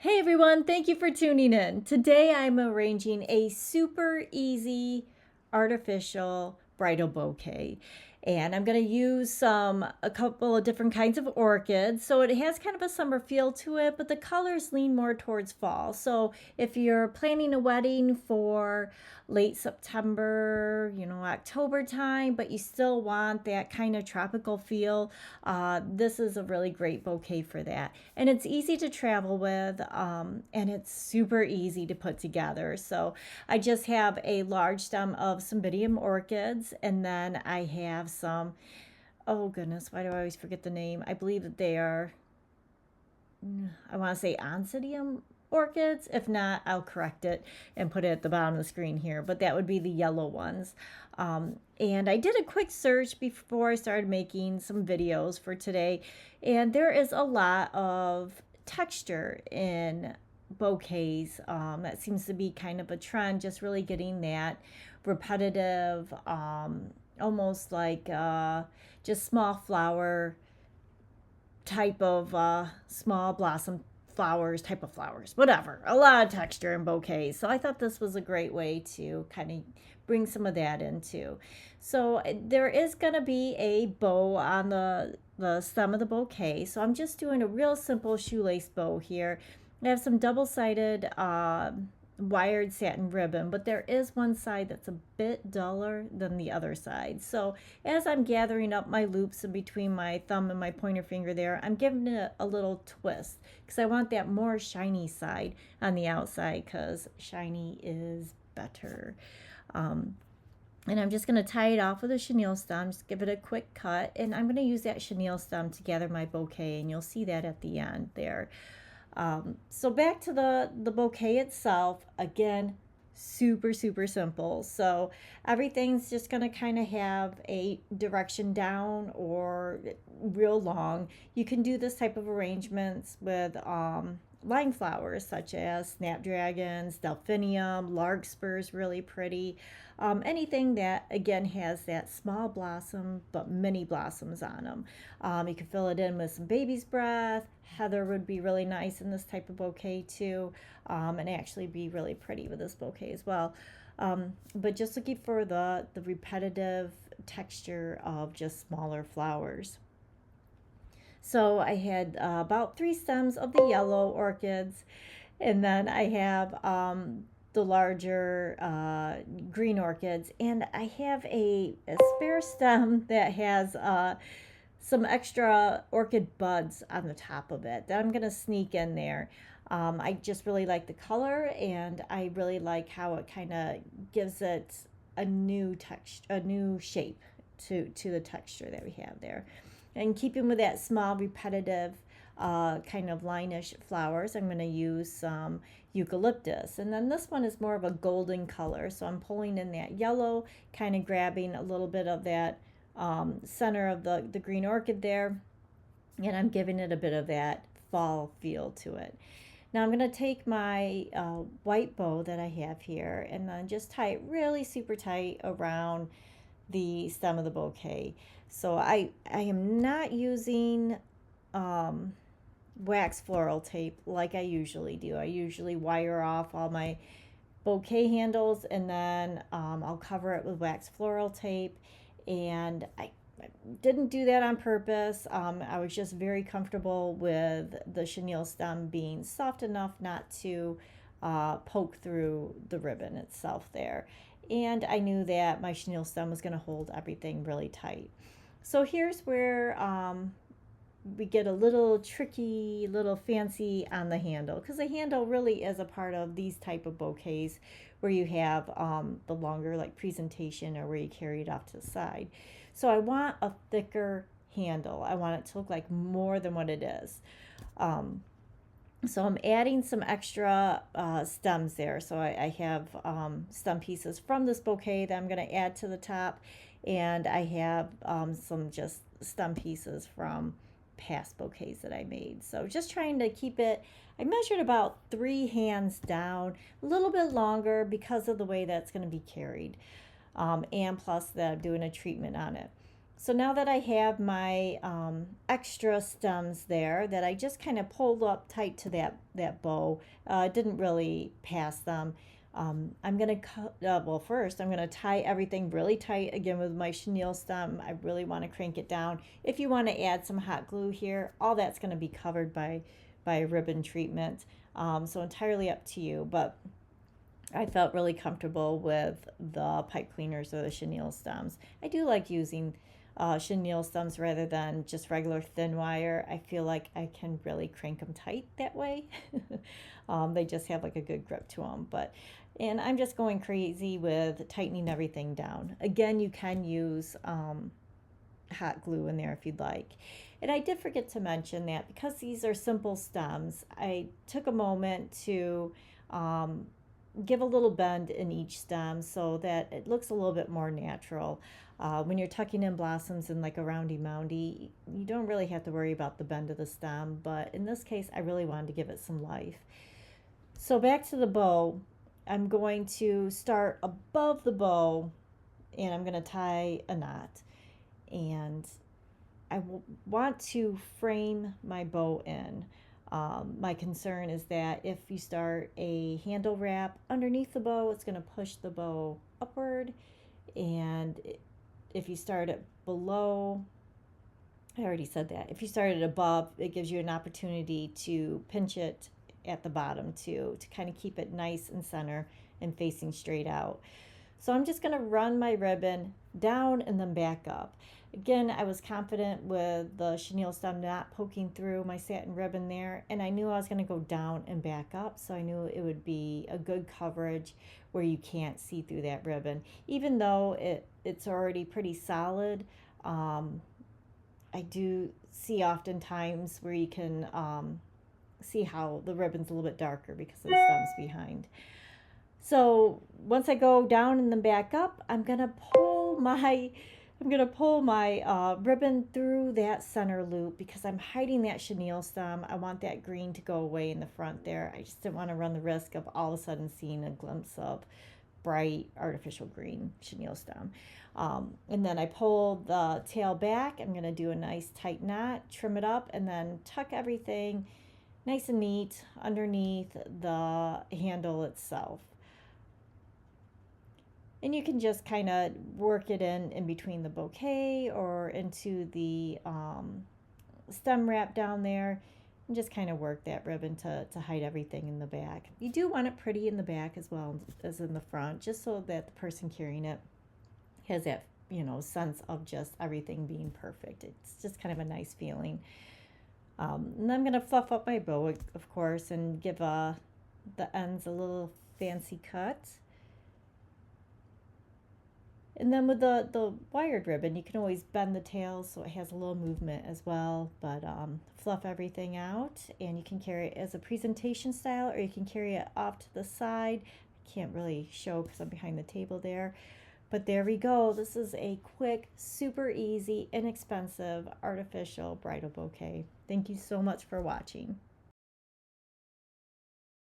Hey everyone, thank you for tuning in. Today I'm arranging a super easy artificial bridal bouquet. And I'm going to use a couple of different kinds of orchids. So it has kind of a summer feel to it, but the colors lean more towards fall. So if you're planning a wedding for late September, October time, but you still want that kind of tropical feel, this is a really great bouquet for that. And it's easy to travel with, and it's super easy to put together. So I just have a large stem of cymbidium orchids, and then I have some, oh goodness, why do I always forget the name? I believe that they are, I want to say Oncidium orchids. If not, I'll correct it and put it at the bottom of the screen here, but that would be the yellow ones. And I did a quick search before I started making some videos for today, and there is a lot of texture in bouquets. That seems to be kind of a trend, just really getting that repetitive, almost like just small flower type of small blossom flowers, type of flowers, whatever. A lot of texture in bouquets. So I thought this was a great way to kind of bring some of that into. So there is going to be a bow on the stem of the bouquet. So I'm just doing a real simple shoelace bow here. I have some double-sided wired satin ribbon, but there is one side that's a bit duller than the other side. So as I'm gathering up my loops in between my thumb and my pointer finger there, I'm giving it a little twist because I want that more shiny side on the outside, because shiny is better. And I'm just going to tie it off with a chenille stem, just give it a quick cut, and I'm going to use that chenille stem to gather my bouquet, and you'll see that at the end there. So back to the bouquet itself, again, super, super simple. So everything's just going to kind of have a direction down or real long. You can do this type of arrangements with line flowers such as snapdragons, delphinium, larkspurs, really pretty. Anything that, again, has that small blossom but many blossoms on them. You can fill it in with some baby's breath. Heather would be really nice in this type of bouquet too, and actually be really pretty with this bouquet as well. But just looking for the repetitive texture of just smaller flowers. So I had about 3 stems of the yellow orchids, and then I have the larger green orchids, and I have a spare stem that has some extra orchid buds on the top of it that I'm going to sneak in there. I just really like the color, and I really like how it kind of gives it a new texture, a new shape to the texture that we have there. And keeping with that small repetitive kind of line-ish flowers, I'm going to use some eucalyptus. And then this one is more of a golden color, so I'm pulling in that yellow, kind of grabbing a little bit of that center of the green orchid there, and I'm giving it a bit of that fall feel to it. Now I'm going to take my white bow that I have here and then just tie it really super tight around the stem of the bouquet. So I am not using wax floral tape like I usually do. I usually wire off all my bouquet handles, and then I'll cover it with wax floral tape. And I didn't do that on purpose. I was just very comfortable with the chenille stem being soft enough not to poke through the ribbon itself there. And I knew that my chenille stem was going to hold everything really tight. So here's where we get a little tricky, little fancy on the handle, because the handle really is a part of these type of bouquets where you have the longer like presentation or where you carry it off to the side. So I want a thicker handle. I want it to look like more than what it is. So I'm adding some extra stems there. So I have stem pieces from this bouquet that I'm going to add to the top, and I have some just stem pieces from past bouquets that I made. So just trying to keep it, I measured about 3 hands down, a little bit longer because of the way that's going to be carried, and plus that I'm doing a treatment on it. So now that I have my extra stems there that I just kind of pulled up tight to that bow, didn't really pass them. I'm going to cut, well, first I'm going to tie everything really tight again with my chenille stem. I really want to crank it down. If you want to add some hot glue here, all that's going to be covered by ribbon treatment. So entirely up to you, but I felt really comfortable with the pipe cleaners or the chenille stems. I do like using chenille stems rather than just regular thin wire. I feel like I can really crank them tight that way. They just have like a good grip to them. And I'm just going crazy with tightening everything down. Again, you can use hot glue in there if you'd like. And I did forget to mention that because these are simple stems, I took a moment to give a little bend in each stem so that it looks a little bit more natural. When you're tucking in blossoms in like a roundy moundy, you don't really have to worry about the bend of the stem, but in this case I really wanted to give it some life. So back to the bow, I'm going to start above the bow and I'm going to tie a knot, and I want to frame my bow in. My concern is that if you start a handle wrap underneath the bow, it's going to push the bow upward. And if you start it below, I already said that. If you start it above, it gives you an opportunity to pinch it at the bottom too, to kind of keep it nice and center and facing straight out. So I'm just going to run my ribbon down and then back up. Again, I was confident with the chenille stem not poking through my satin ribbon there, and I knew I was going to go down and back up, so I knew it would be a good coverage where you can't see through that ribbon. Even though it's already pretty solid, I do see oftentimes where you can see how the ribbon's a little bit darker because of the stems behind. So once I go down and then back up, I'm gonna pull my ribbon through that center loop because I'm hiding that chenille stem. I want that green to go away in the front there. I just didn't want to run the risk of all of a sudden seeing a glimpse of bright artificial green chenille stem. And then I pull the tail back. I'm gonna do a nice tight knot, trim it up, and then tuck everything nice and neat underneath the handle itself. And you can just kind of work it in between the bouquet or into the stem wrap down there, and just kind of work that ribbon to hide everything in the back. You do want it pretty in the back as well as in the front, just so that the person carrying it has that, sense of just everything being perfect. It's just kind of a nice feeling. And I'm going to fluff up my bow, of course, and give the ends a little fancy cut. And then with the wired ribbon, you can always bend the tail so it has a little movement as well, but fluff everything out, and you can carry it as a presentation style, or you can carry it off to the side. I can't really show because I'm behind the table there, but there we go. This is a quick, super easy, inexpensive, artificial bridal bouquet. Thank you so much for watching.